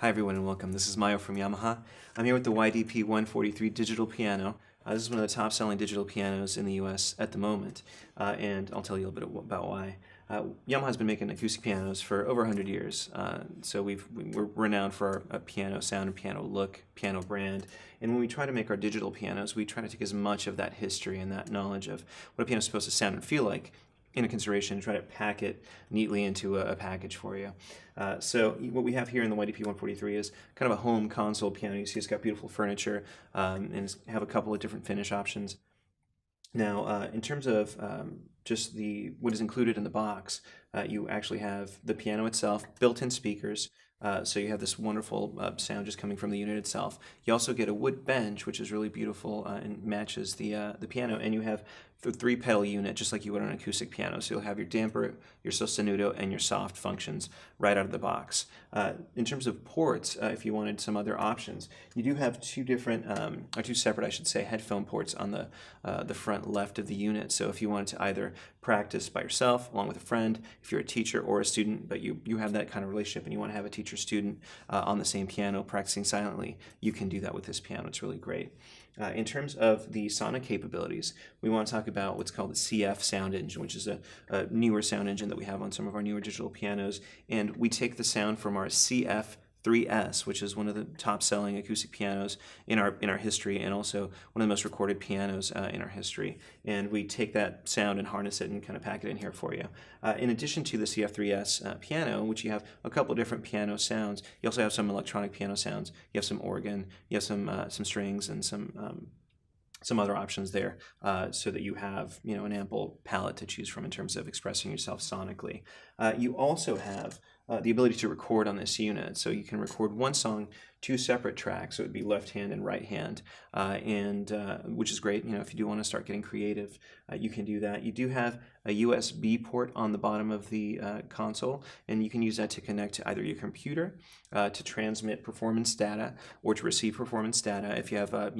Hi everyone and welcome. This is Mayo from Yamaha. I'm here with the YDP-143 digital piano. This is one of the top selling digital pianos in the US at the moment, and I'll tell you a little bit about why. Yamaha's been making acoustic pianos for over 100 years, so we're renowned for our piano sound and piano look, piano brand, and when we try to make our digital pianos, we try to take as much of that history and that knowledge of what a piano is supposed to sound and feel like into consideration and try to pack it neatly into a package for you. So what we have here in the YDP-143 is kind of a home console piano. You see it's got beautiful furniture and have a couple of different finish options. Now, in terms of just what is included in the box, you actually have the piano itself, built-in speakers, so you have this wonderful sound just coming from the unit itself. You also get a wood bench, which is really beautiful and matches the piano, and you have the 3-pedal unit, just like you would on an acoustic piano. So you'll have your damper, your sostenuto, and your soft functions right out of the box. In terms of ports, if you wanted some other options, you do have two separate, I should say, headphone ports on the front left of the unit. So if you wanted to either practice by yourself, along with a friend, if you're a teacher or a student, but you have that kind of relationship and you want to have a teacher-student on the same piano practicing silently, you can do that with this piano. It's really great. In terms of the sonic capabilities, we want to talk about what's called the CF sound engine, which is a newer sound engine that we have on some of our newer digital pianos, and we take the sound from our CFIIIS, which is one of the top-selling acoustic pianos in our history, and also one of the most recorded pianos in our history. And we take that sound and harness it and kind of pack it in here for you. In addition to the CFIIIS piano, which you have a couple different piano sounds, you also have some electronic piano sounds. You have some organ, you have some strings, and some other options there, so that you have an ample palette to choose from in terms of expressing yourself sonically. You also have the ability to record on this unit, so you can record one song, 2 separate tracks, so it would be left hand and right hand, which is great. If you do want to start getting creative, you can do that. You do have a USB port on the bottom of the console, and you can use that to connect to either your computer to transmit performance data or to receive performance data. If you have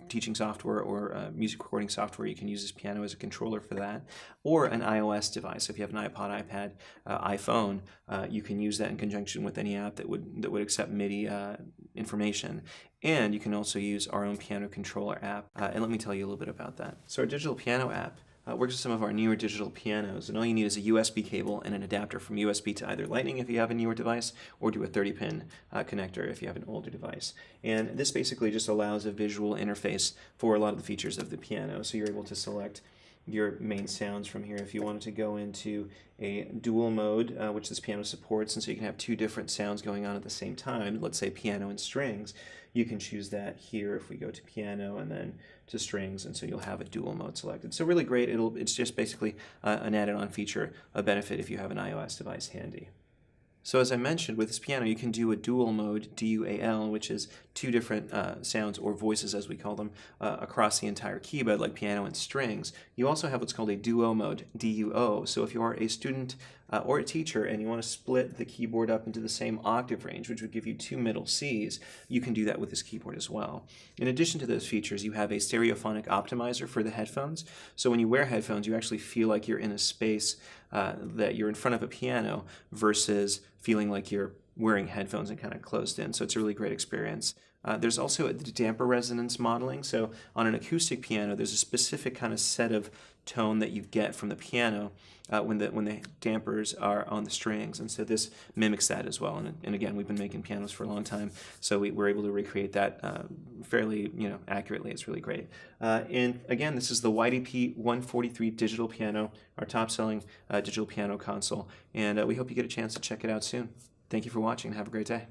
teaching software or music recording software, you can use this piano as a controller for that, or an iOS device. So if you have an iPod, iPad, iPhone, you can use that in conjunction with any app that would accept MIDI information. And you can also use our own piano controller app, and let me tell you a little bit about that. So our digital piano app works with some of our newer digital pianos, and all you need is a USB cable and an adapter from USB to either Lightning if you have a newer device, or to a 30-pin connector if you have an older device. And this basically just allows a visual interface for a lot of the features of the piano, so you're able to select your main sounds from here. If you wanted to go into a dual mode, which this piano supports, and so you can have 2 different sounds going on at the same time, let's say piano and strings, you can choose that here if we go to piano and then to strings, and so you'll have a dual mode selected. So really great. It's just basically an added-on feature, a benefit if you have an iOS device handy. So as I mentioned, with this piano, you can do a dual mode, DUAL, which is 2 different sounds, or voices as we call them, across the entire keyboard, like piano and strings. You also have what's called a duo mode, DUO. So if you are a student or a teacher and you want to split the keyboard up into the same octave range, which would give you 2 middle Cs, you can do that with this keyboard as well. In addition to those features, you have a stereophonic optimizer for the headphones. So when you wear headphones, you actually feel like you're in a space that you're in front of a piano versus feeling like you're wearing headphones and kind of closed in. So it's a really great experience. There's also a damper resonance modeling. So on an acoustic piano, there's a specific kind of set of tone that you get from the piano when the dampers are on the strings, and so this mimics that as well. And again, we've been making pianos for a long time, so we're able to recreate that fairly accurately. It's really great. And again, this is the YDP-143 digital piano, our top-selling digital piano console, and we hope you get a chance to check it out soon. Thank you for watching. Have a great day.